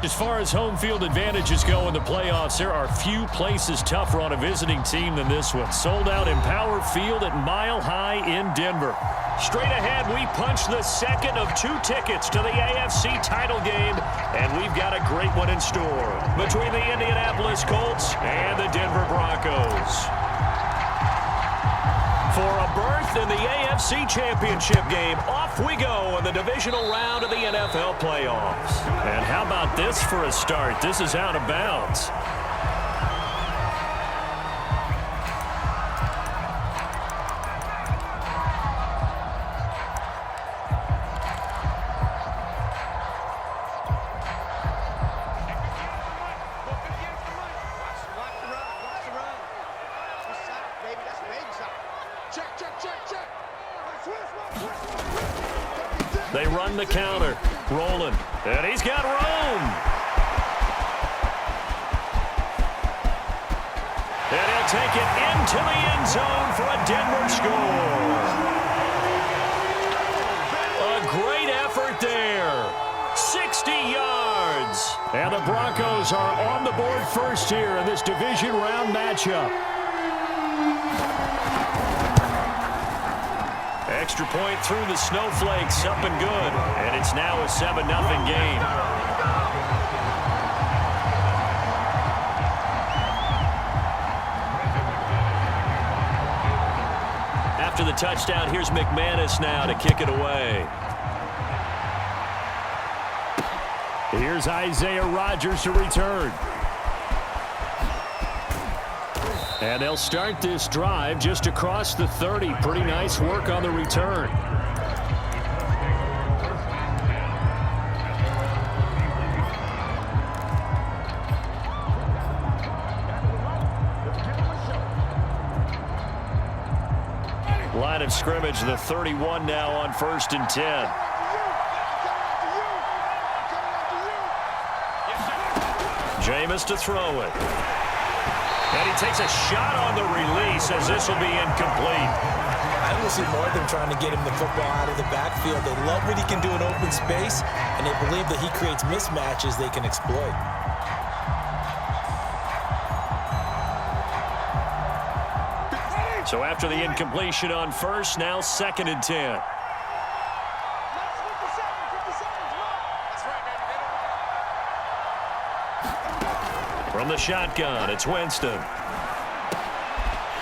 As far as home field advantages go in the playoffs, there are few places tougher on a visiting team than this one. Sold out in Power Field at Mile High in Denver. Straight ahead, we punch the second of 2 tickets to the AFC title game, and we've got a great one in store between the Indianapolis Colts and the Denver Broncos. For a berth in the AFC Championship game, off we go in the divisional round of the NFL playoffs. And how about this for a start? This is out of bounds. They run the counter. Rolling. And he's got room. And he'll take it into the end zone for a Denver score. A great effort there. 60 yards. And the Broncos are on the board first here in this division round matchup. Extra point through the snowflakes, up and good. And it's now a 7-0 game. After the touchdown, here's McManus now to kick it away. Here's Isaiah Rodgers to return. And they'll start this drive just across the 30. Pretty nice work on the return. Line of scrimmage, the 31 now on 1st and 10. Jameis to throw it. And he takes a shot on the release as this will be incomplete. I don't see more of them trying to get him the football out of the backfield. They love what he can do in open space, and they believe that he creates mismatches they can exploit. So after the incompletion on 1st, now 2nd and 10. From the shotgun, it's Winston.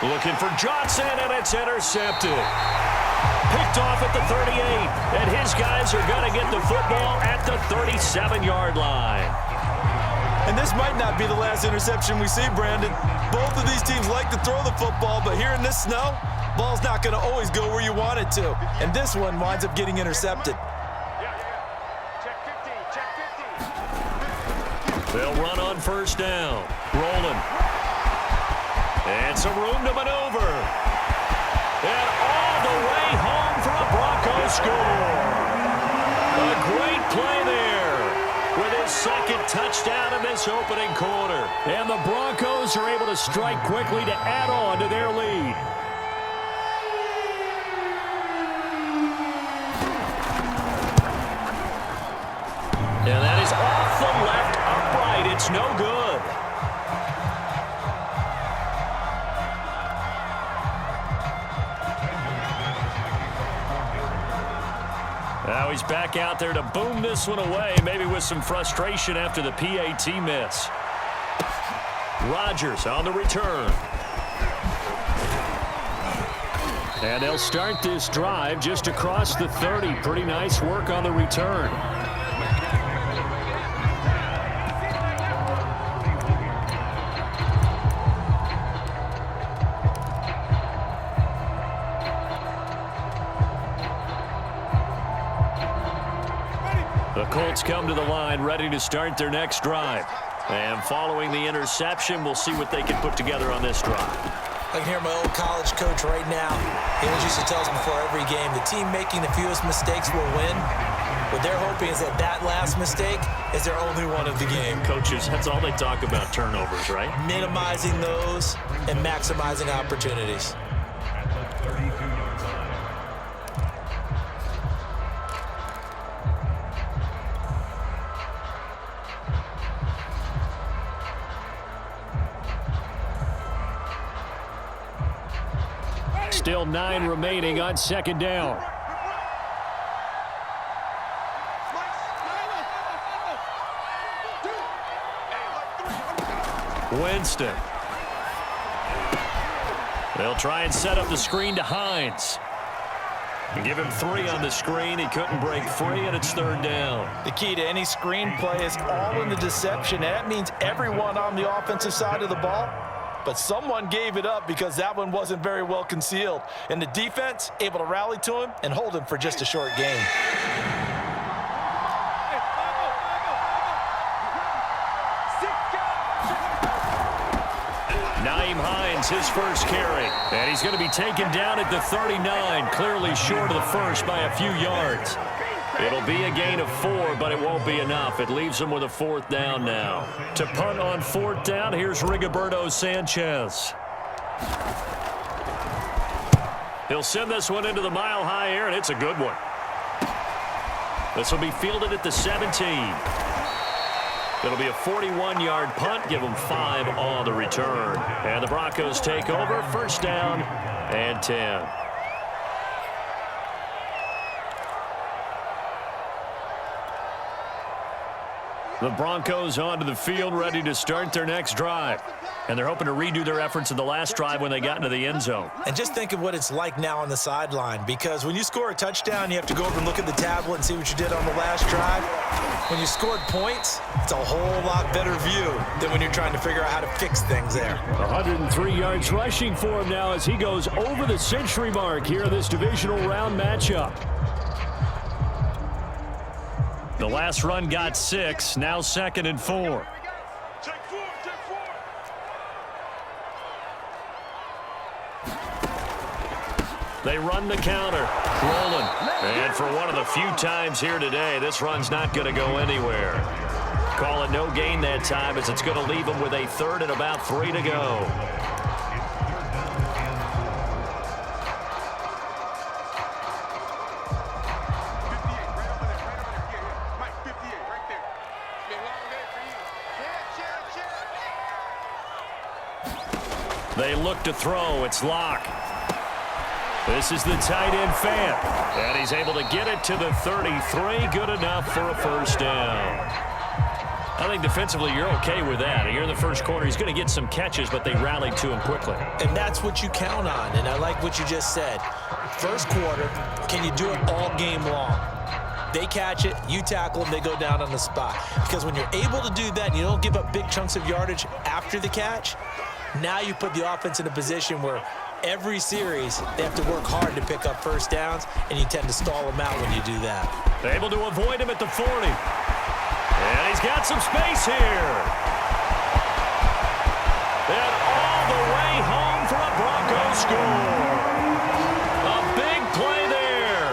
Looking for Johnson, and it's intercepted. Picked off at the 38, and his guys are going to get the football at the 37-yard line. And this might not be the last interception we see, Brandon. Both of these teams like to throw the football, but here in this snow, ball's not going to always go where you want it to. And this one winds up getting intercepted. They'll run on 1st down. Rolling. And some room to maneuver. And all the way home for a Broncos score. A great play there with his 2nd touchdown in this opening quarter. And the Broncos are able to strike quickly to add on to their lead. And that is off the left upright. It's no good. Now he's back out there to boom this one away, maybe with some frustration after the PAT miss. Rodgers on the return. And they'll start this drive just across the 30. Pretty nice work on the return. The Colts come to the line, ready to start their next drive. And following the interception, we'll see what they can put together on this drive. I can hear my old college coach right now. He always used to tell us before every game, the team making the fewest mistakes will win. What they're hoping is that that last mistake is their only one of the game. Coaches, that's all they talk about, turnovers, right? Minimizing those and maximizing opportunities. Still 9 remaining on second down. Winston. They'll try and set up the screen to Hines. Give him 3 on the screen. He couldn't break free, and it's third down. The key to any screen play is all in the deception. That means everyone on the offensive side of the ball. But someone gave it up because that one wasn't very well concealed. And the defense able to rally to him and hold him for just a short gain. His first carry, and he's going to be taken down at the 39, clearly short of the first by a few yards. It'll be a gain of 4, but it won't be enough. It leaves him with a 4th down now. To punt on 4th down, here's Rigoberto Sanchez. He'll send this one into the mile-high air, and it's a good one. This will be fielded at the 17. It'll be a 41-yard punt. Give them 5 on the return. And the Broncos take over. First down and 10. The Broncos onto the field, ready to start their next drive. And they're hoping to redo their efforts in the last drive when they got into the end zone. And just think of what it's like now on the sideline, because when you score a touchdown, you have to go over and look at the tablet and see what you did on the last drive. When you scored points, it's a whole lot better view than when you're trying to figure out how to fix things there. 103 yards rushing for him now as he goes over the century mark here in this divisional round matchup. The last run got 6, now 2nd and 4. They run the counter. Rolling. And for one of the few times here today, this run's not going to go anywhere. Call it no gain that time, as it's going to leave them with a 3rd and about 3 to go. They look to throw. It's Locke. This is the tight end fan. And he's able to get it to the 33. Good enough for a first down. I think defensively you're okay with that. You're in the first quarter. He's going to get some catches, but they rallied to him quickly. And that's what you count on. And I like what you just said. First quarter, can you do it all game long? They catch it, you tackle them, they go down on the spot. Because when you're able to do that and you don't give up big chunks of yardage after the catch, now you put the offense in a position where every series they have to work hard to pick up first downs, and you tend to stall them out when you do that. Able to avoid him at the 40. And he's got some space here. And all the way home for a Broncos score. A big play there.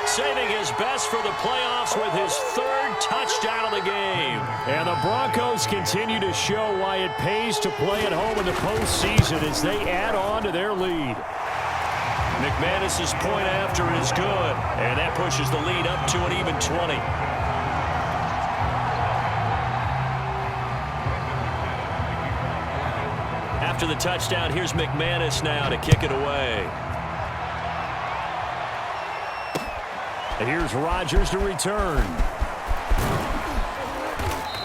Saving his best for the playoffs with his 3rd touchdown of the game. And the Broncos continue to show why it pays to play at home in the postseason as they add on to their lead. McManus's point after is good, and that pushes the lead up to an even 20. After the touchdown, here's McManus now to kick it away. And here's Rodgers to return.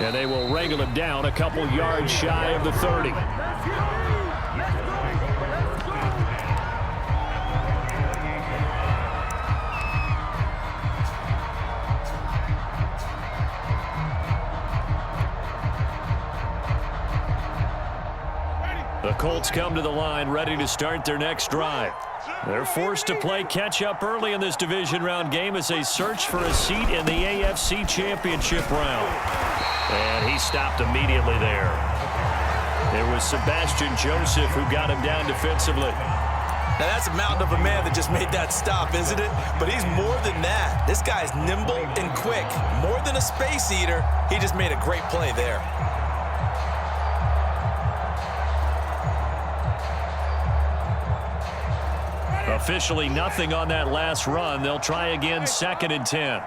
And they will wrangle him down a couple yards shy of the 30. The Colts come to the line, ready to start their next drive. They're forced to play catch-up early in this division round game as they search for a seat in the AFC Championship round. And he stopped immediately there. It was Sebastian Joseph who got him down defensively. Now that's a mountain of a man that just made that stop, isn't it? But he's more than that. This guy's nimble and quick. More than a space eater, he just made a great play there. Officially nothing on that last run. They'll try again, 2nd and 10.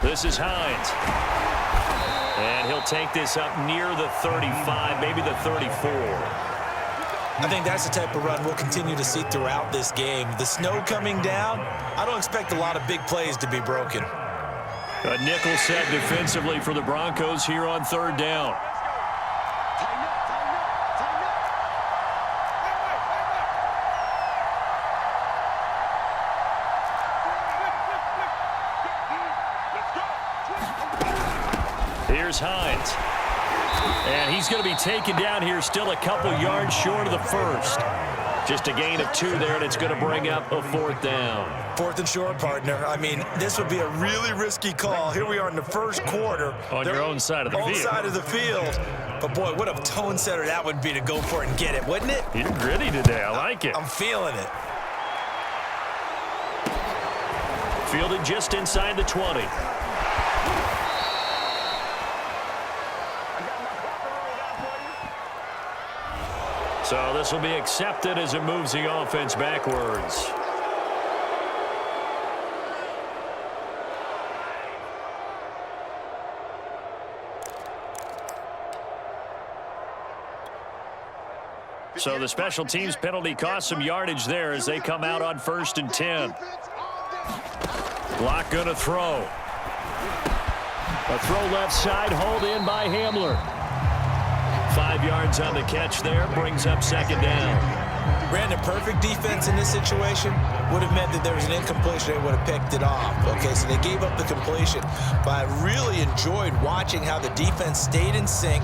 This is Hines. And he'll He'll take this up near the 35, maybe the 34. I think that's the type of run we'll continue to see throughout this game. The snow coming down, I don't expect a lot of big plays to be broken. A nickel set defensively for the Broncos here on third down. Here's Hines. And he's going to be taken down here, still a couple yards short of the first. Just a gain of 2 there, and it's going to bring up a 4th down. 4th and short, partner. I mean, this would be a really risky call. Here we are in the first quarter. On your own side of the field. Own side of the field. But, boy, what a tone setter that would be to go for it and get it, wouldn't it? You're gritty today. I like it. I'm feeling it. Fielded just inside the 20. So this will be accepted as it moves the offense backwards. So the special teams penalty cost some yardage there as they come out on 1st and 10. Block going to throw. A throw left side, hauled in by Hamler. 5 yards on the catch there, brings up 2nd down. Brandon, perfect defense in this situation would have meant that there was an incompletion. They would have picked it off. Okay, so they gave up the completion. But I really enjoyed watching how the defense stayed in sync,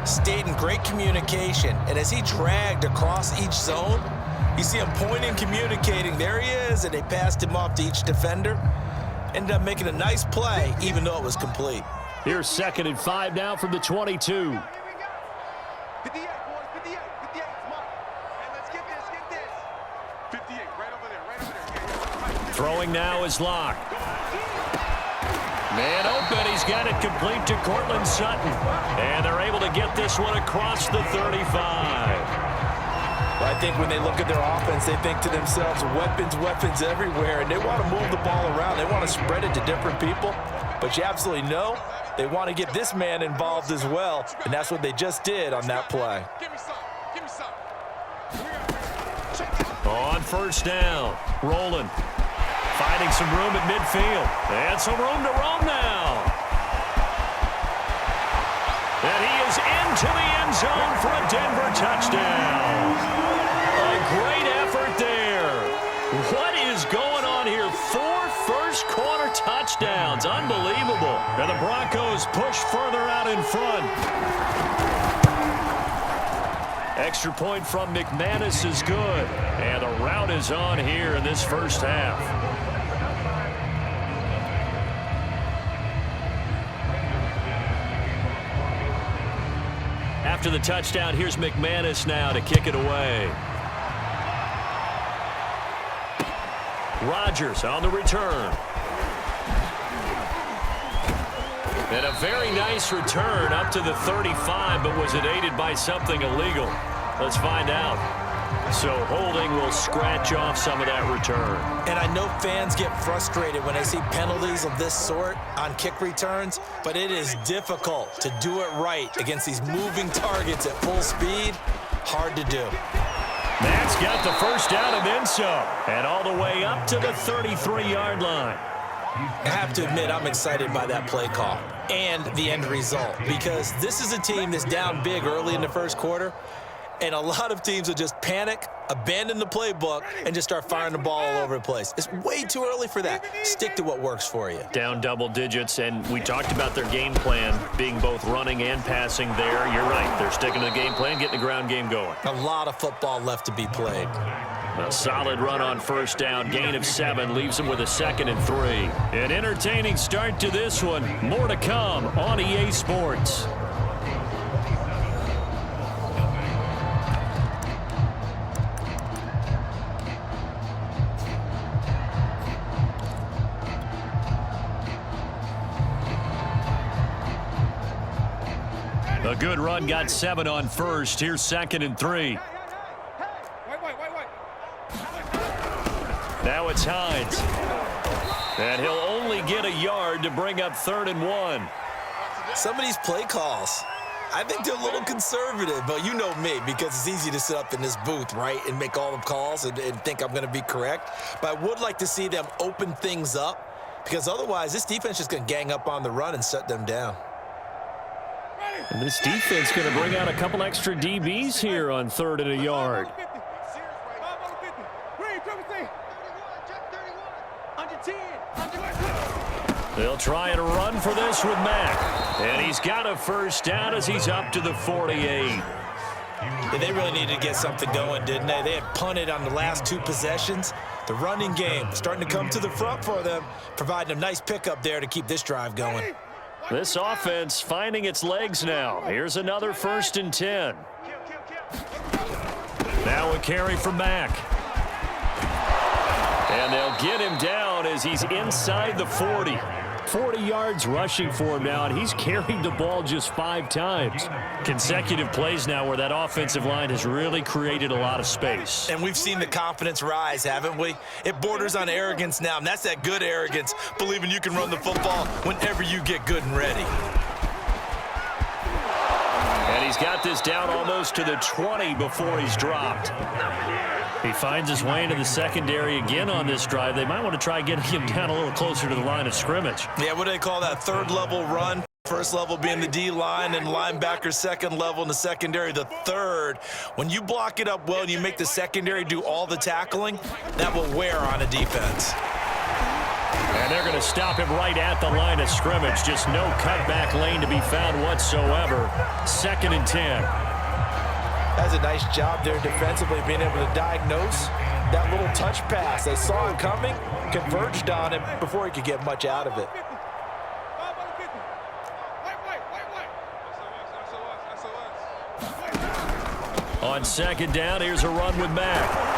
stayed in great communication. And as he dragged across each zone, you see him pointing, communicating. There he is, and they passed him off to each defender. Ended up making a nice play, even though it was complete. Here's 2nd and 5 now from the 22. 58, boys, 58, 58, come on. Hey, let's get this, 58, right over there, right over there. Throwing now is Locke. Man open, he's got it complete to Cortland Sutton. And they're able to get this one across the 35. Well, I think when they look at their offense, they think to themselves, weapons, weapons everywhere, and they want to move the ball around. They want to spread it to different people, but you absolutely know they want to get this man involved as well, and that's what they just did on that play. Give me some, give me some. On 1st down, rolling. Finding some room at midfield. And some room to roam now. And he is into the end zone for a Denver touchdown. A great effort there. What is going on here? 4 first-quarter touchdowns. Unbelievable. And the Broncos push further out in front. Extra point from McManus is good. And the rout is on here in this first half. After the touchdown, here's McManus now to kick it away. Rodgers on the return. And a very nice return up to the 35, but was it aided by something illegal? Let's find out. So holding will scratch off some of that return. And I know fans get frustrated when they see penalties of this sort on kick returns, but it is difficult to do it right against these moving targets at full speed. Hard to do. Matt's got the first down and then some. And all the way up to the 33-yard line. I have to admit, I'm excited by that play call and the end result, because this is a team that's down big early in the first quarter, and a lot of teams will just panic, abandon the playbook, and just start firing the ball all over the place. It's way too early for that. Stick to what works for you. Down double digits, and we talked about their game plan being both running and passing there. You're right. They're sticking to the game plan, getting the ground game going. A lot of football left to be played. A solid run on first down. Gain of 7 leaves them with a 2nd and 3. An entertaining start to this one. More to come on EA Sports. A good run, got 7 on first. Here's 2nd and 3. Now it's Hines. And he'll only get a yard to bring up 3rd and 1. Some of these play calls, I think they're a little conservative, but you know me, because it's easy to sit up in this booth, right, and make all the calls and think I'm going to be correct. But I would like to see them open things up, because otherwise this defense is just going to gang up on the run and shut them down. And this defense going to bring out a couple extra DBs here on 3rd and a yard. They'll try and run for this with Mack. And he's got a first down as he's up to the 48. Yeah, they really needed to get something going, didn't they? They had punted on the last 2 possessions. The running game starting to come to the front for them, providing a nice pickup there to keep this drive going. This offense finding its legs now. Here's another 1st and 10. Now a carry from Mack. And they'll get him down as he's inside the 40. 40 yards rushing for him now, and he's carried the ball just 5 times. Consecutive plays now where that offensive line has really created a lot of space. And we've seen the confidence rise, haven't we? It borders on arrogance now, and that's that good arrogance, believing you can run the football whenever you get good and ready. And he's got this down almost to the 20 before he's dropped. He finds his way into the secondary again on this drive. They might want to try getting him down a little closer to the line of scrimmage. Yeah, what do they call that? 3rd level run. 1st level being the D-line, and linebacker 2nd level in the secondary, the 3rd. When you block it up well and you make the secondary do all the tackling, that will wear on a defense. And they're going to stop him right at the line of scrimmage. Just no cutback lane to be found whatsoever. 2nd and 10. That's a nice job there defensively, being able to diagnose that little touch pass. They saw it coming, converged on him before he could get much out of it. On 2nd down, here's a run with Mack.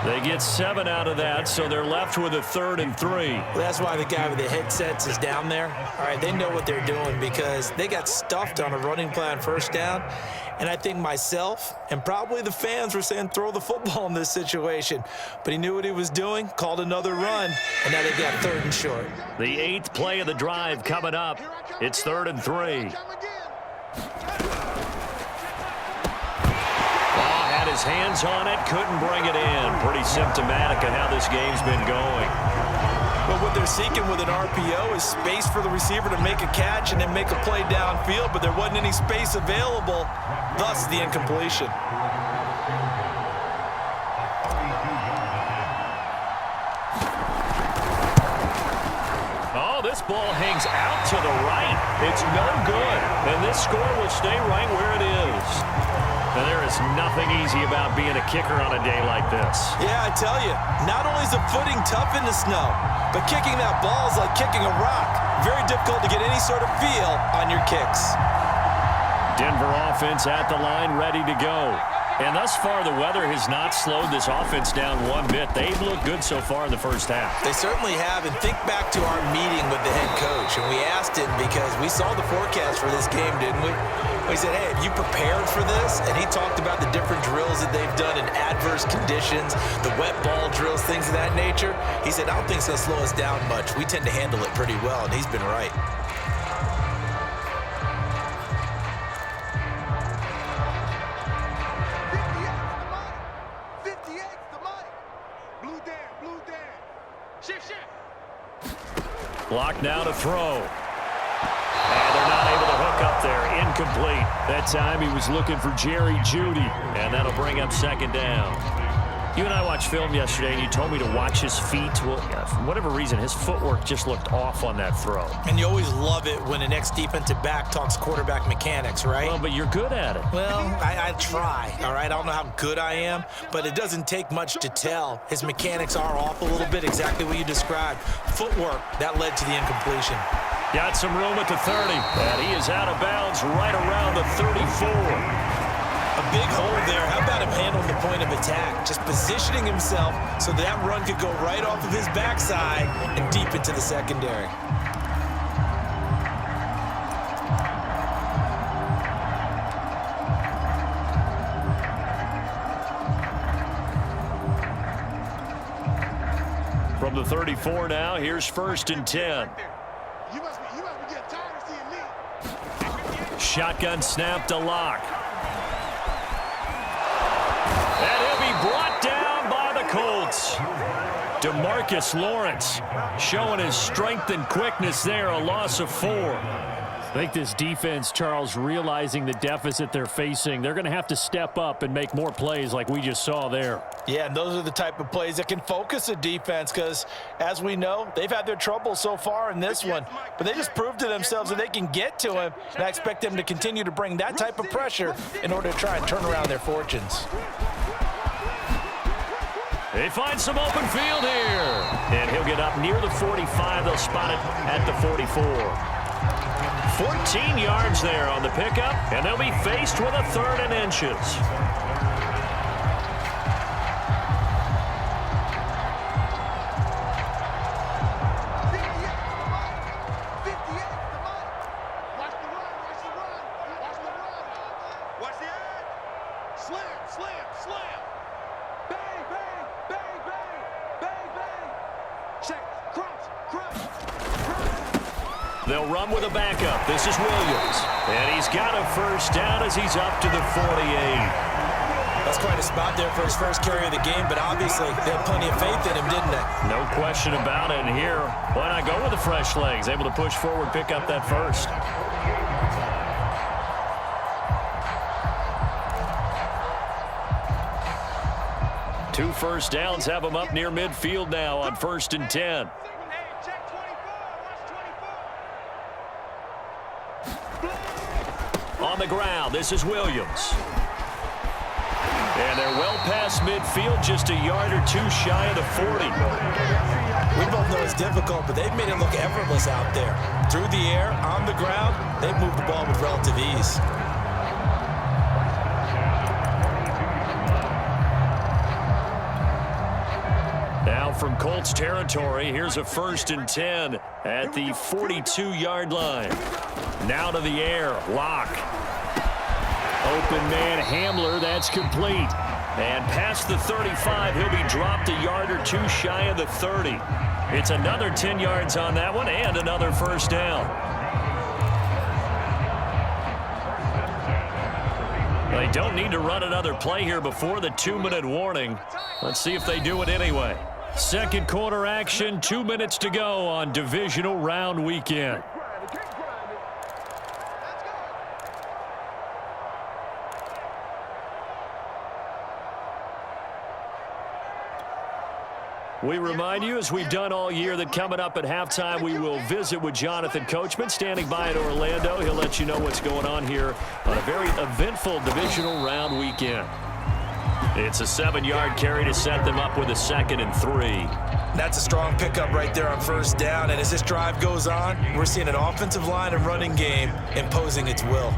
They get 7 out of that, so they're left with a 3rd and 3. Well, that's why the guy with the headsets is down there. All right, they know what they're doing because they got stuffed on a running play on 1st down. And I think myself and probably the fans were saying throw the football in this situation. But he knew what he was doing, called another run, and now they got 3rd and short. The 8th play of the drive coming up. It's 3rd and 3. His hands on it, couldn't bring it in. Pretty symptomatic of how this game's been going. But what they're seeking with an RPO is space for the receiver to make a catch and then make a play downfield, but there wasn't any space available, thus the incompletion. Oh, this ball hangs out to the right. It's no good, and this score will stay right where it is. And there is nothing easy about being a kicker on a day like this. Yeah, I tell you, not only is the footing tough in the snow, but kicking that ball is like kicking a rock. Very difficult to get any sort of feel on your kicks. Denver offense at the line, ready to go. And thus far, the weather has not slowed this offense down one bit. They've looked good so far in the 1st half. They certainly have. And think back to our meeting with the head coach. And we asked him because we saw the forecast for this game, didn't we? We said, hey, have you prepared for this? And he talked about the different drills that they've done in adverse conditions, the wet ball drills, things of that nature. He said, I don't think it's going to slow us down much. We tend to handle it pretty well, and he's been right. Block now to throw. And they're not able to hook up there. Incomplete. That time he was looking for Jerry Jeudy. And that'll bring up 2nd down. You and I watched film yesterday, and you told me to watch his feet. Well, for whatever reason, his footwork just looked off on that throw. And you always love it when an ex-defensive back talks quarterback mechanics, right? Well, but you're good at it. Well, I try, all right? I don't know how good I am, but it doesn't take much to tell. His mechanics are off a little bit, exactly what you described. Footwork, that led to the incompletion. Got some room at the 30, and he is out of bounds right around the 34. A big hole there. How about him handling the point of attack? Just positioning himself so that run could go right off of his backside and deep into the secondary. From the 34 now, here's 1st and 10. You must be getting shotgun snap to Locke. And he'll be brought down by the Colts. DeMarcus Lawrence showing his strength and quickness there, a loss of 4. I think this defense, Charles, realizing the deficit they're facing, they're going to have to step up and make more plays like we just saw there. Yeah, and those are the type of plays that can focus a defense because, as we know, they've had their trouble so far in this one. But they just proved to themselves that they can get to him, and I expect them to continue to bring that type of pressure in order to try and turn around their fortunes. They find some open field here. And he'll get up near the 45. They'll spot it at the 44. 14 yards there on the pickup, and they'll be faced with a 3rd and inches. They'll run with a backup. This is Williams. And he's got a first down as he's up to the 48. That's quite a spot there for his first carry of the game, but obviously they had plenty of faith in him, didn't they? No question about it. And here, why not go with the fresh legs? Able to push forward, pick up that first. Two first downs have them up near midfield now on 1st and 10. On the ground, this is Williams. And they're well past midfield, just a yard or two shy of the 40. We both know it's difficult, but they've made it look effortless out there. Through the air, on the ground, they've moved the ball with relative ease. Now from Colts territory, here's a 1st and 10 at the 42-yard line. Now to the air, Locke. Open man Hamler, that's complete. And past the 35, he'll be dropped a yard or two shy of the 30. It's another 10 yards on that one and another first down. They don't need to run another play here before the 2-minute warning. Let's see if they do it anyway. Second quarter action, 2 minutes to go on divisional round weekend. We remind you, as we've done all year, that coming up at halftime, we will visit with Jonathan Coachman, standing by in Orlando. He'll let you know what's going on here on a very eventful divisional round weekend. It's a 7-yard carry to set them up with a 2nd and 3. That's a strong pickup right there on first down, and as this drive goes on, we're seeing an offensive line and running game imposing its will.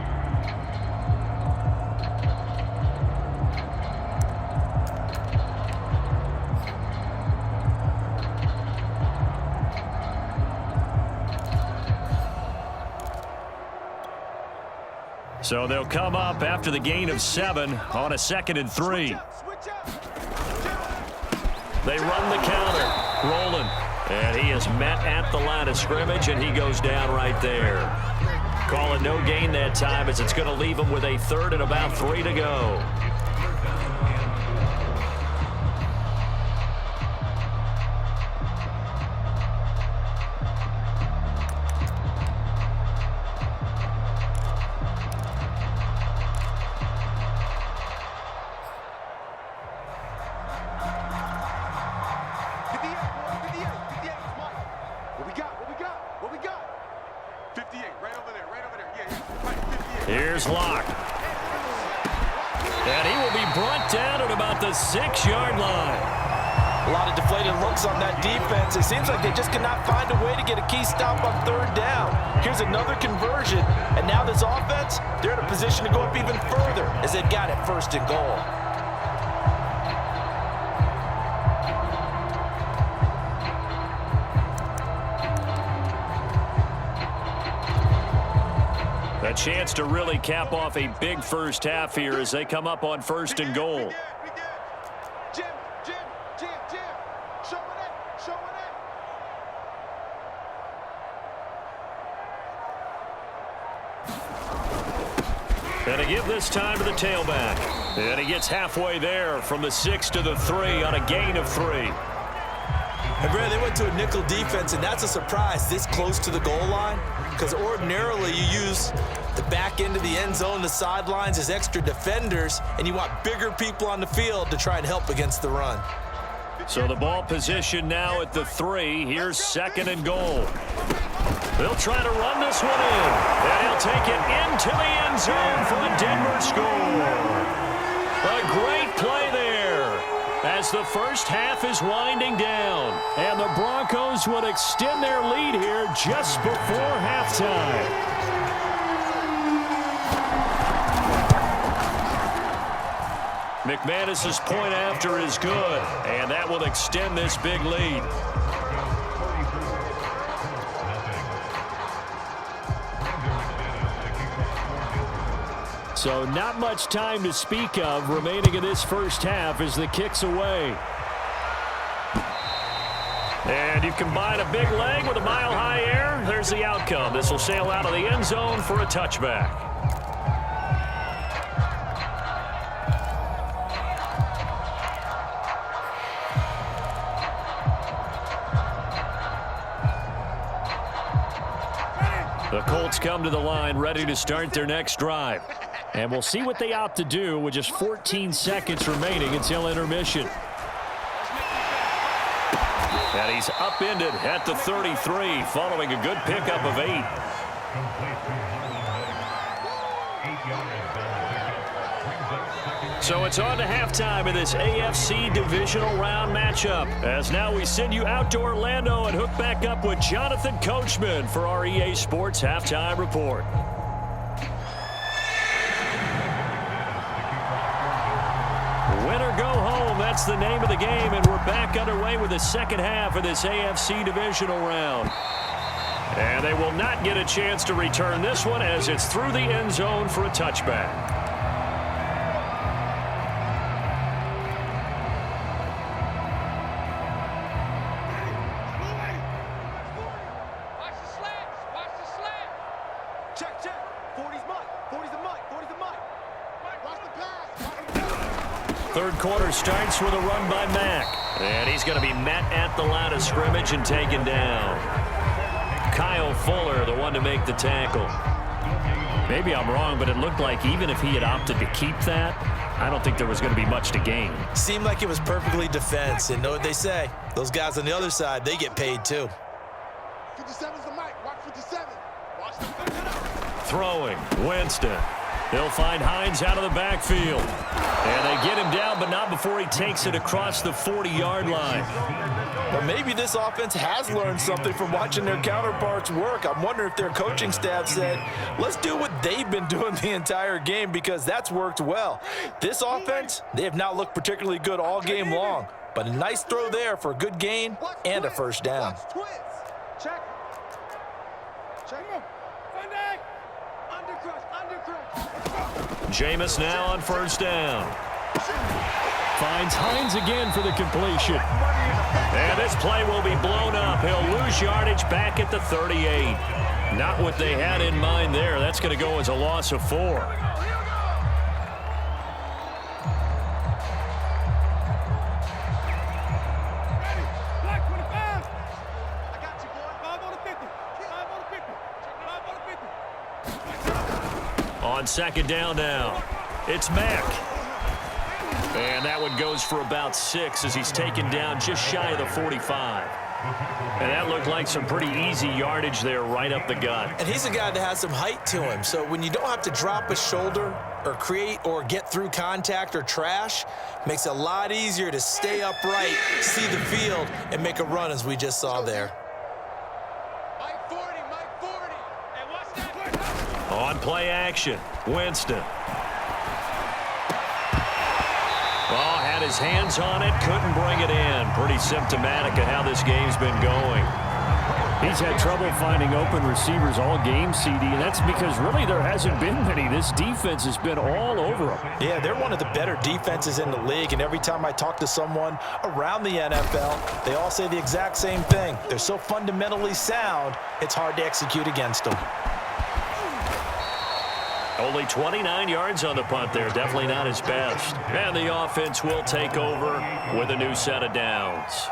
So they'll come up after the gain of 7 on a 2nd and 3. They run the counter. Rolling. And he is met at the line of scrimmage, and he goes down right there. Call it no gain that time, as it's going to leave him with a 3rd and about 3 to go. Here's Locke. And he will be brought down at about the 6-yard line. A lot of deflated looks on that defense. It seems like they just cannot find a way to get a key stop on 3rd down. Here's another conversion, and now this offense, they're in a position to go up even further as they've got it 1st and goal. A chance to really cap off a big first half here as they come up on 1st and goal. And to give this time to the tailback. And he gets halfway there from the 6 to the 3 on a gain of 3. And Brad, they went to a nickel defense, and that's a surprise this close to the goal line, because ordinarily you use the back end of the end zone, the sidelines as extra defenders, and you want bigger people on the field to try and help against the run. So the ball position now at the 3. Here's 2nd and goal. They'll try to run this one in, and he'll take it into the end zone for the Denver score. A great play there as the first half is winding down. And the Broncos would extend their lead here just before halftime. McManus's point after is good, and that will extend this big lead. So not much time to speak of remaining in this first half as the kick's away. And you combine a big leg with a mile-high air, there's the outcome. This will sail out of the end zone for a touchback. The Colts come to the line ready to start their next drive. And we'll see what they opt to do with just 14 seconds remaining until intermission. And he's upended at the 33 following a good pickup of 8. So it's on to halftime in this AFC divisional round matchup. As now we send you out to Orlando and hook back up with Jonathan Coachman for our EA Sports Halftime Report. Win or go home, that's the name of the game, and we're back underway with the second half of this AFC divisional round. And they will not get a chance to return this one as it's through the end zone for a touchback. Third quarter starts with a run by Mack. And he's going to be met at the line of scrimmage and taken down. Kyle Fuller, the one to make the tackle. Maybe I'm wrong, but it looked like even if he had opted to keep that, I don't think there was going to be much to gain. Seemed like it was perfectly defense, and know what they say. Those guys on the other side, they get paid too. 57's the mic. Watch 57. Watch the Throwing, Winston. They'll find Hines out of the backfield. And they get him down, but not before he takes it across the 40-yard line. But maybe this offense has learned something from watching their counterparts work. I'm wondering if their coaching staff said, let's do what they've been doing the entire game, because that's worked well. This offense, they have not looked particularly good all game long. But a nice throw there for a good gain and a first down. Check. Check him. Jameis now on first down. Finds Hines again for the completion. And this play will be blown up. He'll lose yardage back at the 38. Not what they had in mind there. That's going to go as a loss of 4. On second down now, it's Mack. And that one goes for about 6 as he's taken down just shy of the 45. And that looked like some pretty easy yardage there right up the gut. And he's a guy that has some height to him, so when you don't have to drop a shoulder or create or get through contact or trash, makes it a lot easier to stay upright, see the field, and make a run as we just saw there. Mike 40. Hey, watch that. On play action, Winston. Oh, had his hands on it, couldn't bring it in. Pretty symptomatic of how this game's been going. He's had trouble finding open receivers all game, CD, and that's because really there hasn't been many. This defense has been all over him. Yeah, they're one of the better defenses in the league, and every time I talk to someone around the NFL, they all say the exact same thing. They're so fundamentally sound, it's hard to execute against them. Only 29 yards on the punt there. Definitely not his best. And the offense will take over with a new set of downs.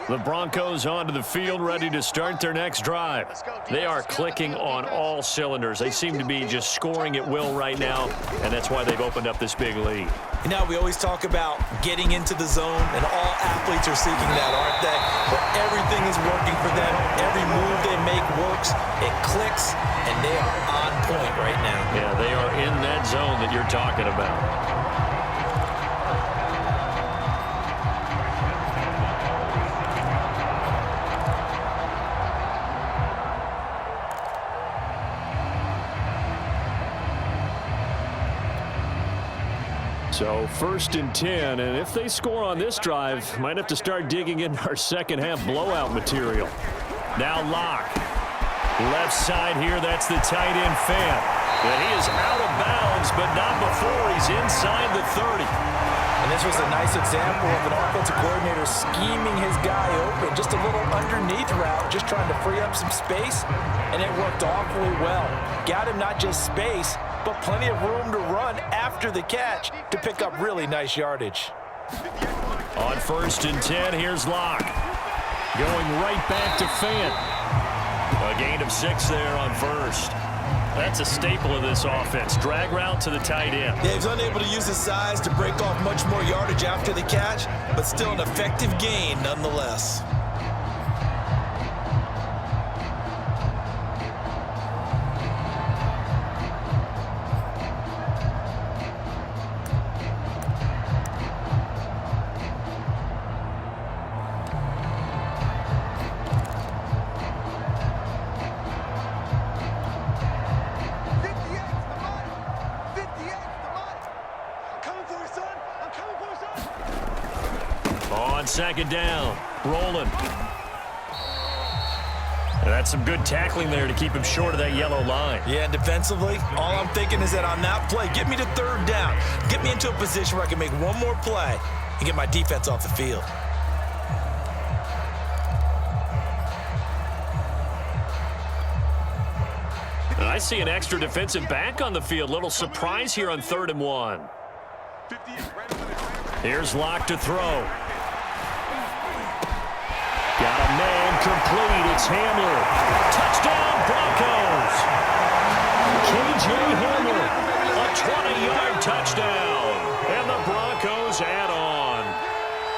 The Broncos onto the field, ready to start their next drive. They are clicking on all cylinders. They seem to be just scoring at will right now, and that's why they've opened up this big lead. You know, we always talk about getting into the zone, and all athletes are seeking that, aren't they? Where everything is working for them. Every move they make works. It clicks, and they are on point right now. Yeah, they are in that zone that you're talking about. So 1st and 10, and if they score on this drive, might have to start digging into our second half blowout material. Now Locke. Left side here, that's the tight end fan. And he is out of bounds, but not before he's inside the 30. And this was a nice example of an offensive coordinator scheming his guy open. Just a little underneath route, just trying to free up some space, and it worked awfully well. Got him not just space, but plenty of room to run after the catch to pick up really nice yardage. On 1st and 10, here's Locke. Going right back to Fant. A gain of 6 there on 1st. That's a staple of this offense. Drag route to the tight end. Yeah, he's unable to use his size to break off much more yardage after the catch, but still an effective gain nonetheless. On 2nd down, rolling. And that's some good tackling there to keep him short of that yellow line. Yeah, and defensively, all I'm thinking is that on that play, get me to 3rd down. Get me into a position where I can make one more play and get my defense off the field. And I see an extra defensive back on the field. Little surprise here on 3rd and 1. Here's Locke to throw. Got a man complete. It's Hamler. Touchdown, Broncos. K.J. Hamler, a 20-yard touchdown. And the Broncos add on.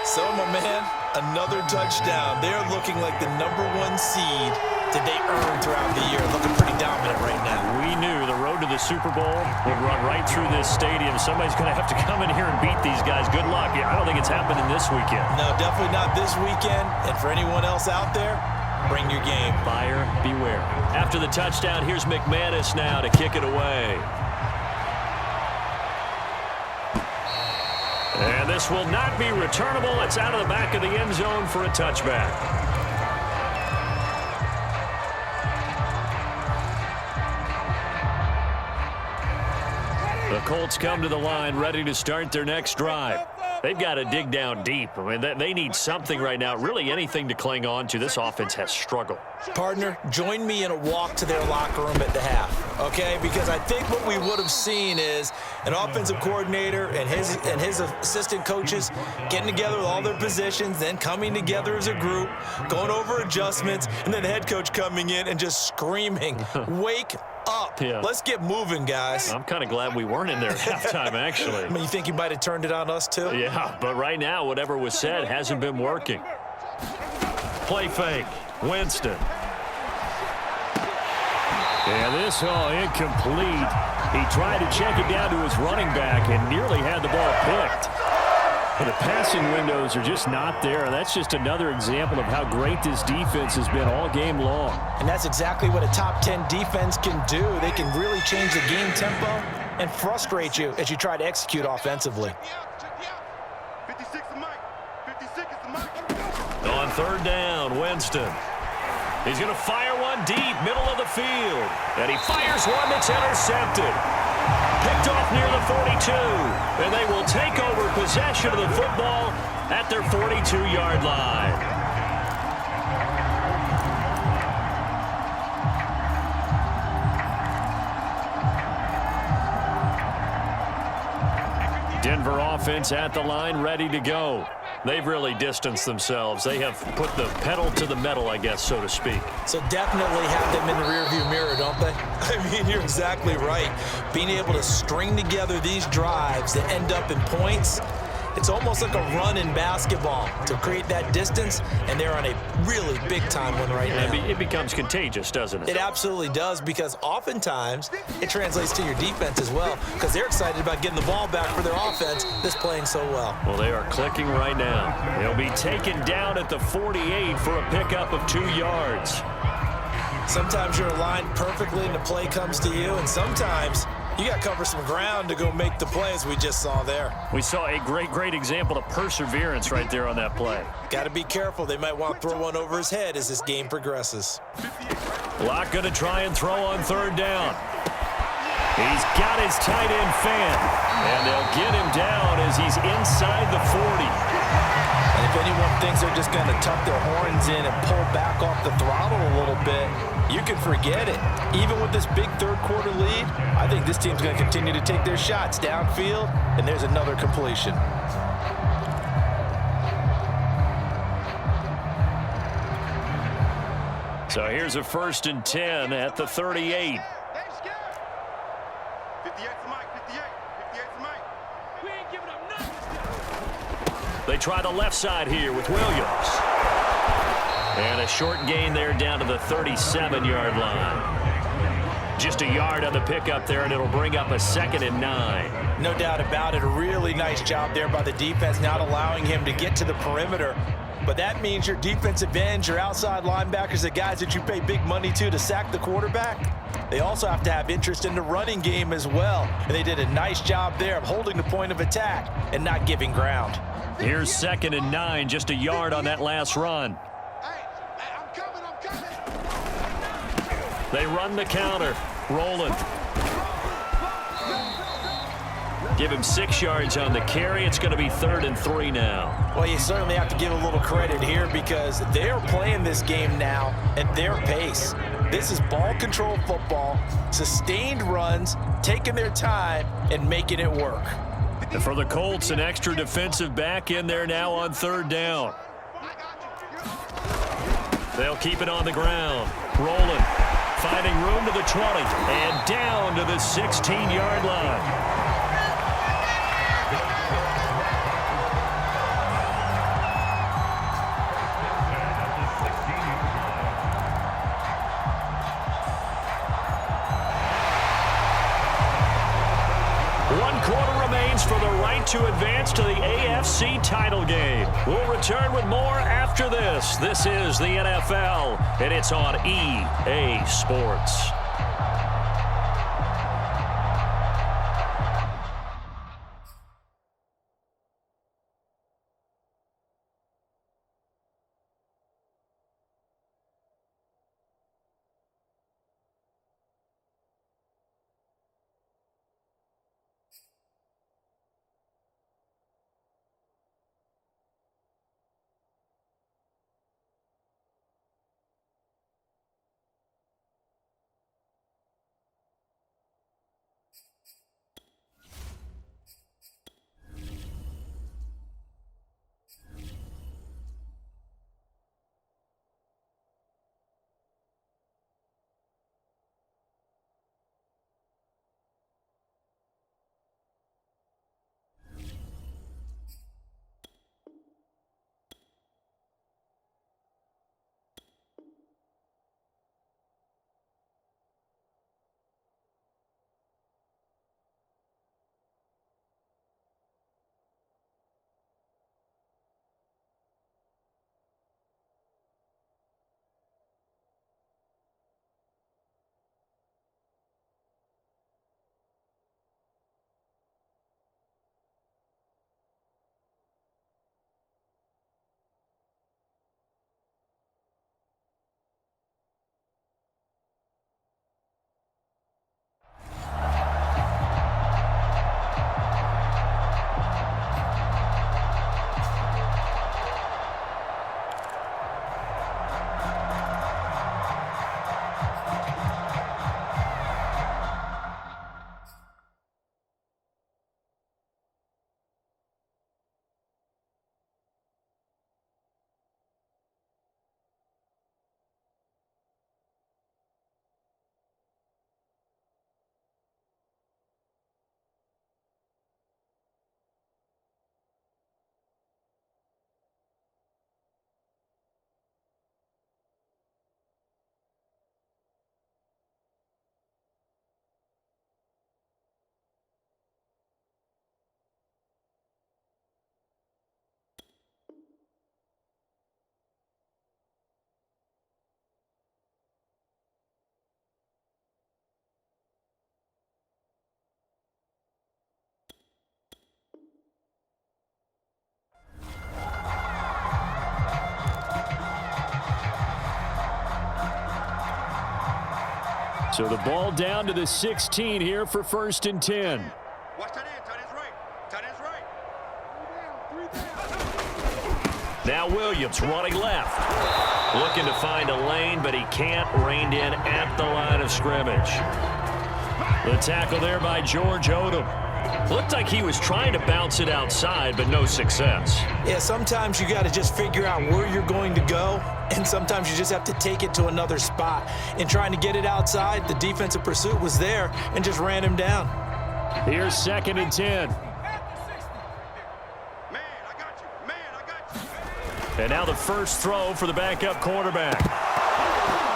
So, my man, another touchdown. They're looking like the #1 seed that they earned throughout the year. Looking pretty dominant right now. We knew the road to the Super Bowl would run right through this stadium. Somebody's going to have to come in here and beat these guys. Good luck. I don't think it's happening this weekend. No, definitely not this weekend. And for anyone else out there, bring your game. Buyer beware. After the touchdown, here's McManus now to kick it away. And this will not be returnable. It's out of the back of the end zone for a touchback. The Colts come to the line ready to start their next drive. They've got to dig down deep. I mean, they need something right now, really anything to cling on to. This offense has struggled. Partner, join me in a walk to their locker room at the half, okay? Because I think what we would have seen is an offensive coordinator and his assistant coaches getting together with all their positions, then coming together as a group, going over adjustments, and then the head coach coming in and just screaming, wake up. Yeah. Let's get moving, guys. I'm kind of glad we weren't in there at halftime, actually. I mean, you think he might have turned it on us, too? Yeah, but right now, whatever was said hasn't been working. Play fake. Winston. And this incomplete. He tried to check it down to his running back and nearly had the ball picked. But the passing windows are just not there. That's just another example of how great this defense has been all game long. And that's exactly what a top 10 defense can do. They can really change the game tempo and frustrate you as you try to execute offensively. 56 is Mike. 56 is the Mike. On 3rd down, Winston. He's going to fire one deep, middle of the field. And he fires one that's intercepted. Picked off near the 42. And they will take over possession of the football at their 42-yard line. offense at the line, ready to go. They've really distanced themselves. They have put the pedal to the metal, I guess, so to speak. So definitely have them in the rearview mirror, don't they? I mean, you're exactly right. Being able to string together these drives that end up in points, it's almost like a run in basketball to create that distance, and they're on a really big-time one right now. It becomes contagious, doesn't it? It absolutely does, because oftentimes it translates to your defense as well, because they're excited about getting the ball back for their offense that's playing so well. Well, they are clicking right now. They'll be taken down at the 48 for a pickup of 2 yards. Sometimes you're aligned perfectly and the play comes to you, and sometimes you got to cover some ground to go make the play, as we just saw there. We saw a great example of perseverance right there on that play. Got to be careful. They might want to throw one over his head as this game progresses. Locke going to try and throw on 3rd down. He's got his tight end fan, and they'll get him down as he's inside the 40. And if anyone thinks they're just going to tuck their horns in and pull back off the throttle a little bit, you can forget it. Even with this big third-quarter lead, I think this team's going to continue to take their shots downfield, and there's another completion. So here's a 1st and 10 at the 38. 58's Mike, 58's Mike. We ain't giving up nothing. They try the left side here with Williams. And a short gain there down to the 37-yard line. Just a yard on the pickup there, and it'll bring up a 2nd and 9. No doubt about it. A really nice job there by the defense, not allowing him to get to the perimeter. But that means your defensive ends, your outside linebackers, the guys that you pay big money to sack the quarterback, they also have to have interest in the running game as well. And they did a nice job there of holding the point of attack and not giving ground. Here's 2nd and 9, just a yard on that last run. I'm coming. They run the counter. Rolling. Give him 6 yards on the carry. It's going to be 3rd and 3 now. Well, you certainly have to give a little credit here, because they're playing this game now at their pace. This is ball control football, sustained runs, taking their time and making it work. And for the Colts, an extra defensive back in there now on 3rd down. They'll keep it on the ground. Rolling. Finding room to the 20. And down to the 16-yard line. For the right to advance to the AFC title game. We'll return with more after this. This is the NFL, and it's on EA Sports. So the ball down to the 16 here for 1st and 10. Watch that in. Tight ends right. Tight ends right. Now Williams running left. Looking to find a lane, but he can't. Reined in at the line of scrimmage. The tackle there by George Odom. Looked like he was trying to bounce it outside, but no success. Yeah, sometimes you got to just figure out where you're going to go, and sometimes you just have to take it to another spot. In trying to get it outside, the defensive pursuit was there and just ran him down. Here's 2nd and 10. Man, I got you. Man, I got you. And now the first throw for the backup quarterback.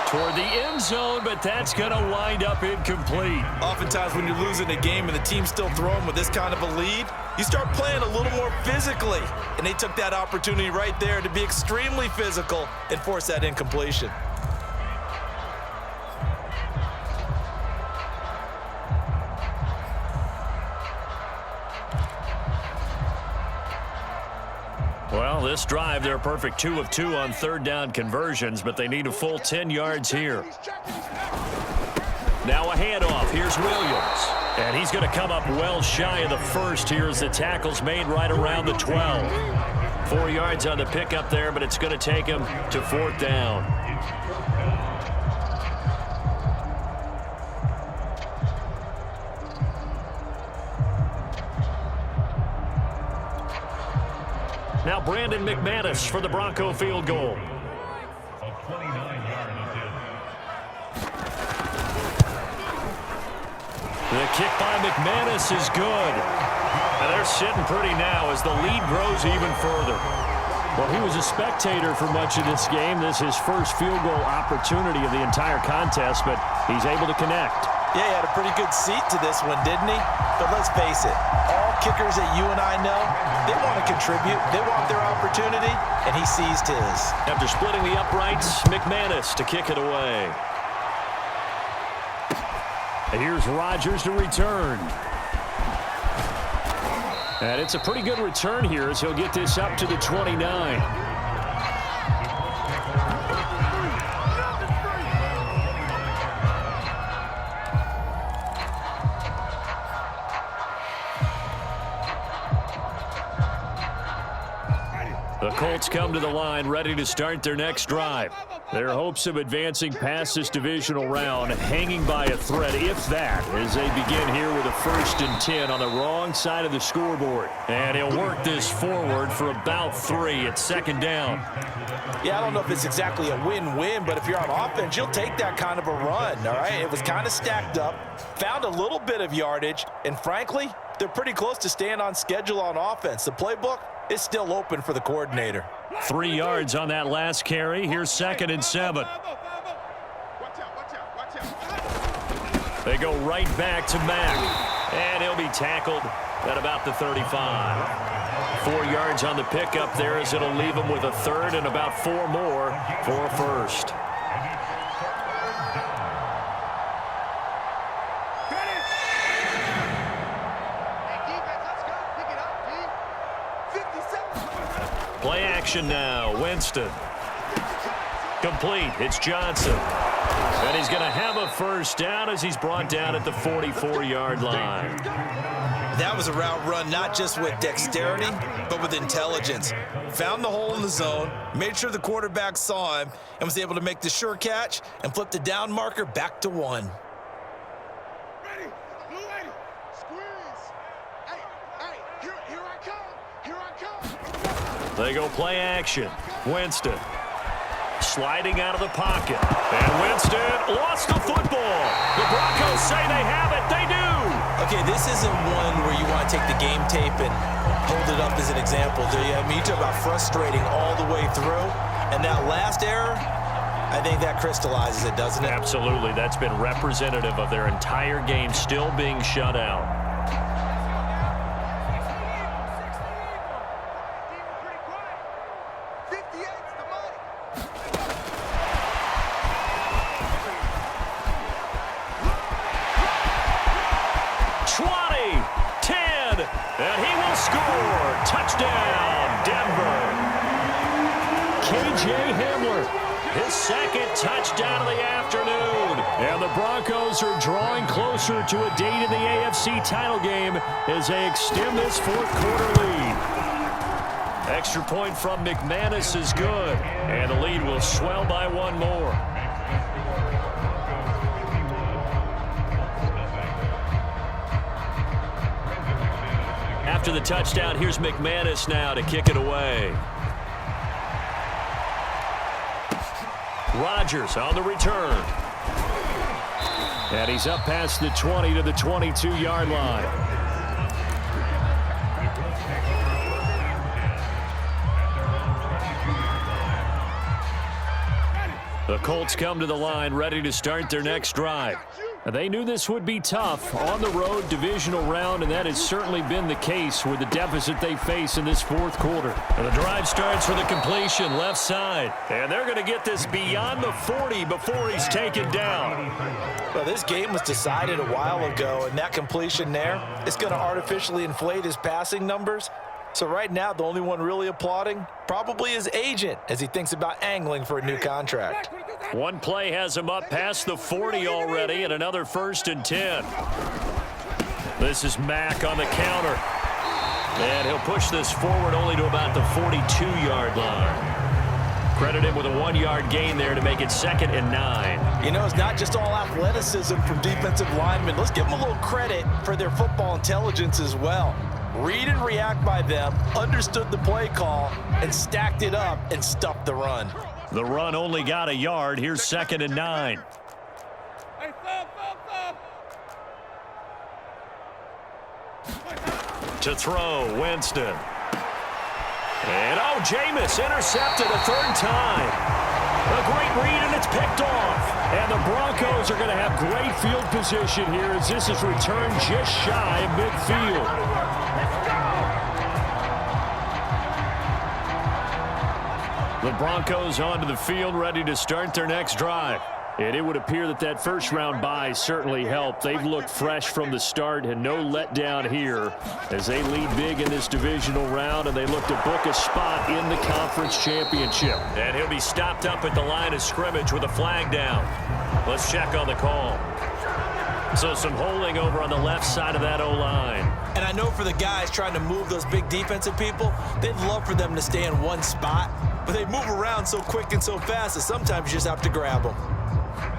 Toward the end zone, but that's going to wind up incomplete. Oftentimes when you're losing a game and the team's still throwing with this kind of a lead, you start playing a little more physically. And they took that opportunity right there to be extremely physical and force that incompletion. Well, this drive, they're a perfect 2 of 2 on 3rd down conversions, but they need a full 10 yards here. Now a handoff. Here's Williams. And he's going to come up well shy of the first here as the tackle's made right around the 12. 4 yards on the pickup there, but it's going to take him to 4th down. Now Brandon McManus for the Bronco field goal. The kick by McManus is good. And they're sitting pretty now as the lead grows even further. Well, he was a spectator for much of this game. This is his first field goal opportunity of the entire contest, but he's able to connect. Yeah, he had a pretty good seat to this one, didn't he? But let's face it, all kickers that you and I know, they want to contribute. They want their opportunity, and he seized his. After splitting the uprights, McManus to kick it away. And here's Rodgers to return. And it's a pretty good return here as he'll get this up to the 29. The Colts come to the line ready to start their next drive. Their hopes of advancing past this divisional round hanging by a thread, if that, as they begin here with a 1st and 10 on the wrong side of the scoreboard. And he'll work this forward for about 3 at 2nd down. Yeah, I don't know if it's exactly a win-win, but if you're on offense, you'll take that kind of a run, all right? It was kind of stacked up, found a little bit of yardage, and frankly, they're pretty close to staying on schedule on offense. The playbook is still open for the coordinator. 3 yards on that last carry. Here's 2nd and 7. They go right back to Mack. And he'll be tackled at about the 35. 4 yards on the pickup there as it'll leave him with a 3rd and about 4 more for a 1st. Play action now. Winston. Complete. It's Johnson. And he's going to have a 1st down as he's brought down at the 44-yard line. That was a route run not just with dexterity, but with intelligence. Found the hole in the zone, made sure the quarterback saw him, and was able to make the sure catch and flip the down marker back to 1. Ready? Blue lady. Squeeze. Hey, here I come. Here I come. They go play action. Winston sliding out of the pocket. And Winston lost the football. The Broncos say they have it. They do. Okay, this isn't one where you want to take the game tape and hold it up as an example, do you? I mean, you talk about frustrating all the way through. And that last error, I think that crystallizes it, doesn't it? Absolutely. That's been representative of their entire game still being shut out. And he will score. Touchdown, Denver. K.J. Hamler his second touchdown of the afternoon. And the Broncos are drawing closer to a date in the AFC title game as they extend this fourth-quarter lead. Extra point from McManus is good, and the lead will swell by one more. After the touchdown, here's McManus now to kick it away. Rodgers on the return. And he's up past the 20 to the 22-yard line. The Colts come to the line ready to start their next drive. They knew this would be tough on the road divisional round, and that has certainly been the case with the deficit they face in this fourth quarter. And the drive starts with a completion left side, and they're going to get this beyond the 40 before he's taken down. Well, this game was decided a while ago, and that completion there is going to artificially inflate his passing numbers. So right now, the only one really applauding probably his agent as he thinks about angling for a new contract. One play has him up past the 40 already, and another 1st and 10. This is Mack on the counter. And he'll push this forward only to about the 42-yard line. Credit him with a 1-yard gain there to make it 2nd and 9. You know, it's not just all athleticism from defensive linemen. Let's give them a little credit for their football intelligence as well. Read and react by them, understood the play call, and stacked it up and stuffed the run. The run only got a yard. Here's 2nd and 9. To throw, Winston. And Jameis intercepted a 3rd time. A great read, and it's picked off. And the Broncos are going to have great field position here as this is returned just shy of midfield. The Broncos onto the field, ready to start their next drive. And it would appear that that first-round bye certainly helped. They've looked fresh from the start and no letdown here as they lead big in this divisional round, and they look to book a spot in the conference championship. And he'll be stopped up at the line of scrimmage with a flag down. Let's check on the call. So some holding over on the left side of that O-line. And I know for the guys trying to move those big defensive people, they'd love for them to stay in one spot. But they move around so quick and so fast that sometimes you just have to grab them.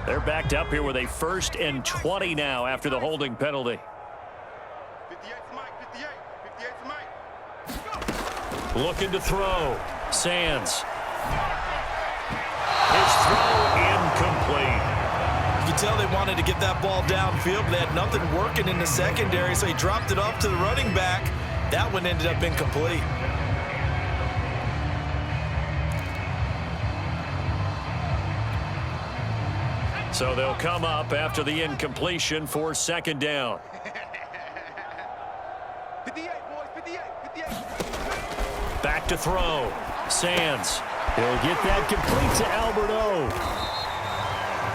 They're backed up here with a 1st and 20 now after the holding penalty. 58's Mike, 58's Mike. Looking to throw. Sands. His throw incomplete. You can tell they wanted to get that ball downfield, but they had nothing working in the secondary, so he dropped it off to the running back. That one ended up incomplete. So they'll come up after the incompletion for 2nd down. 58, boys, 58, 58. Back to throw. Sands. He'll get that complete to Albert O.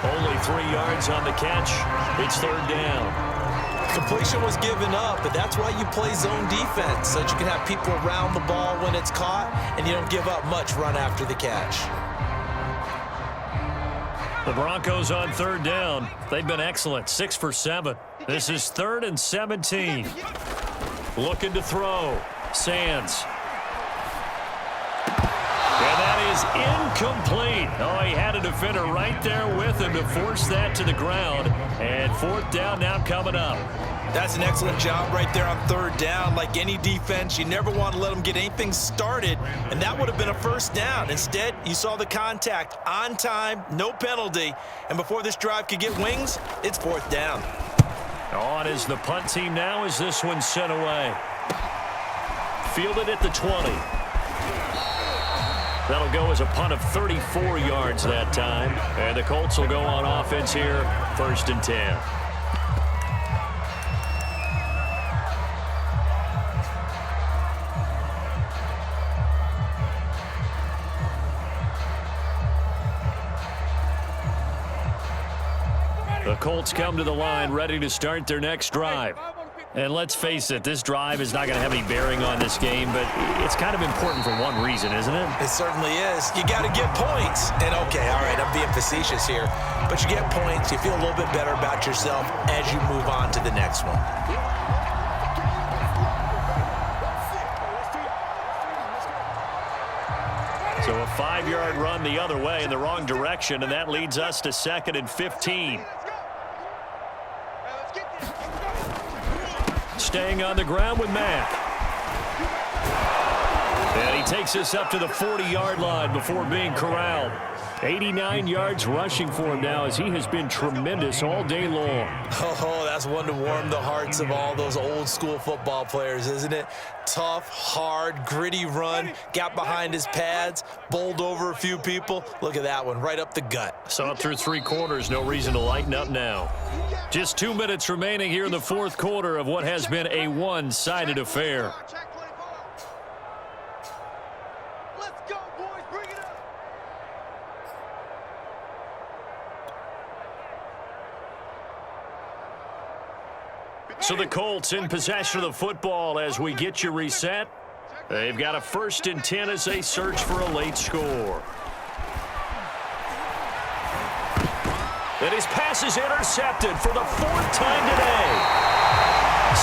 Only 3 yards on the catch. It's 3rd down. Completion was given up, but that's why you play zone defense, so that you can have people around the ball when it's caught, and you don't give up much run after the catch. The Broncos on 3rd down. They've been excellent, 6 for 7. This is 3rd and 17. Looking to throw. Sands. And that is incomplete. He had a defender right there with him to force that to the ground. And 4th down now coming up. That's an excellent job right there on 3rd down. Like any defense, you never want to let them get anything started, and that would have been a 1st down. Instead, you saw the contact on time, no penalty, and before this drive could get wings, it's 4th down. On is the punt team now as this one's sent away. Fielded at the 20. That'll go as a punt of 34 yards that time, and the Colts will go on offense here, 1st and 10. The Colts come to the line ready to start their next drive. And let's face it, this drive is not going to have any bearing on this game, but it's kind of important for one reason, isn't it? It certainly is. You got to get points. And, okay, all right, I'm being facetious here. But you get points, you feel a little bit better about yourself as you move on to the next one. So a 5-yard run the other way in the wrong direction, and that leads us to 2nd and 15. Staying on the ground with Mack. And he takes us up to the 40-yard line before being corralled. 89 yards rushing for him now as he has been tremendous all day long. Oh, that's one to warm the hearts of all those old-school football players, isn't it? Tough, hard, gritty run, got behind his pads, bowled over a few people. Look at that one, right up the gut. Saw it through 3 quarters, no reason to lighten up now. Just 2 minutes remaining here in the 4th quarter of what has been a one-sided affair. So the Colts in possession of the football as we get you reset. They've got a 1st and 10 as they search for a late score. And his pass is intercepted for the 4th time today.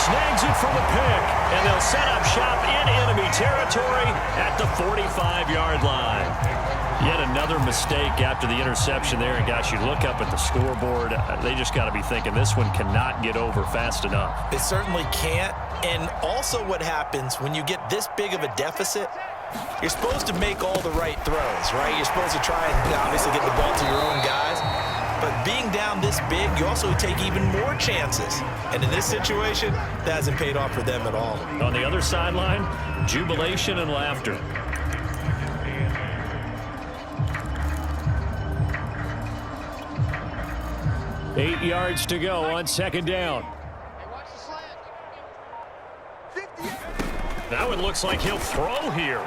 Snags it for the pick, and they'll set up shop in enemy territory at the 45-yard line. Yet another mistake after the interception there, and gosh, you look up at the scoreboard, they just got to be thinking this one cannot get over fast enough. It certainly can't, and also what happens when you get this big of a deficit, you're supposed to make all the right throws, right? You're supposed to try and obviously get the ball to your own guys, but being down this big, you also take even more chances, and in this situation, that hasn't paid off for them at all. On the other sideline, jubilation and laughter. Eight yards to go on 2nd down. That one looks like he'll throw here.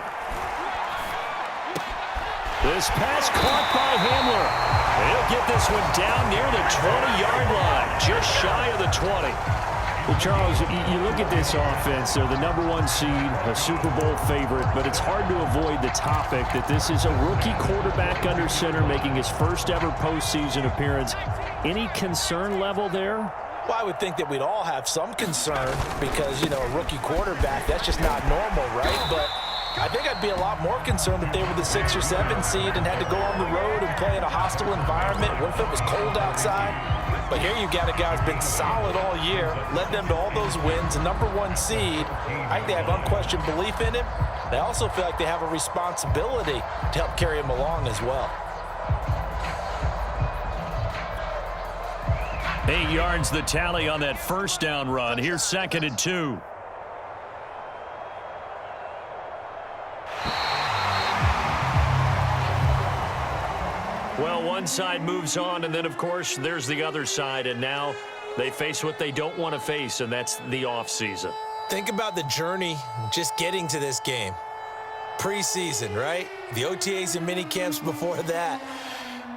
This pass caught by Hamler. He'll get this one down near the 20-yard line, just shy of the 20. Well, Charles, you look at this offense, they're the #1 seed, a Super Bowl favorite, but it's hard to avoid the topic that this is a rookie quarterback under center making his first ever postseason appearance. Any concern level there? Well, I would think that we'd all have some concern because, you know, a rookie quarterback, that's just not normal, right? But I think I'd be a lot more concerned if they were the 6 or 7 seed and had to go on the road and play in a hostile environment. What if it was cold outside? But here you got a guy who's been solid all year, led them to all those wins, a #1 seed. I think they have unquestioned belief in him. They also feel like they have a responsibility to help carry him along as well. 8 yards the tally on that 1st down run. Here's 2nd and 2. Well, one side moves on, and then, of course, there's the other side, and now they face what they don't want to face, and that's the offseason. Think about the journey just getting to this game. Preseason, right? The OTAs and mini camps before that.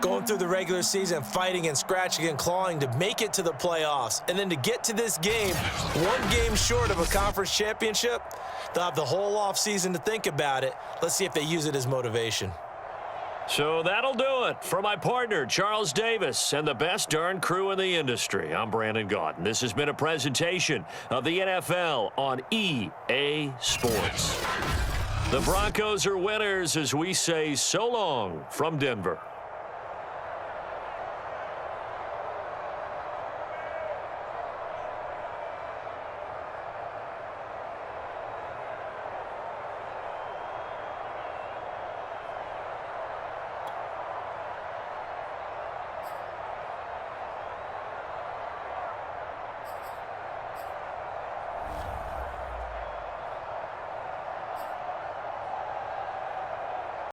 Going through the regular season, fighting and scratching and clawing to make it to the playoffs. And then to get to this game, 1 game short of a conference championship, they'll have the whole offseason to think about it. Let's see if they use it as motivation. So that'll do it for my partner, Charles Davis, and the best darn crew in the industry. I'm Brandon Gaudin. This has been a presentation of the NFL on EA Sports. The Broncos are winners as we say so long from Denver.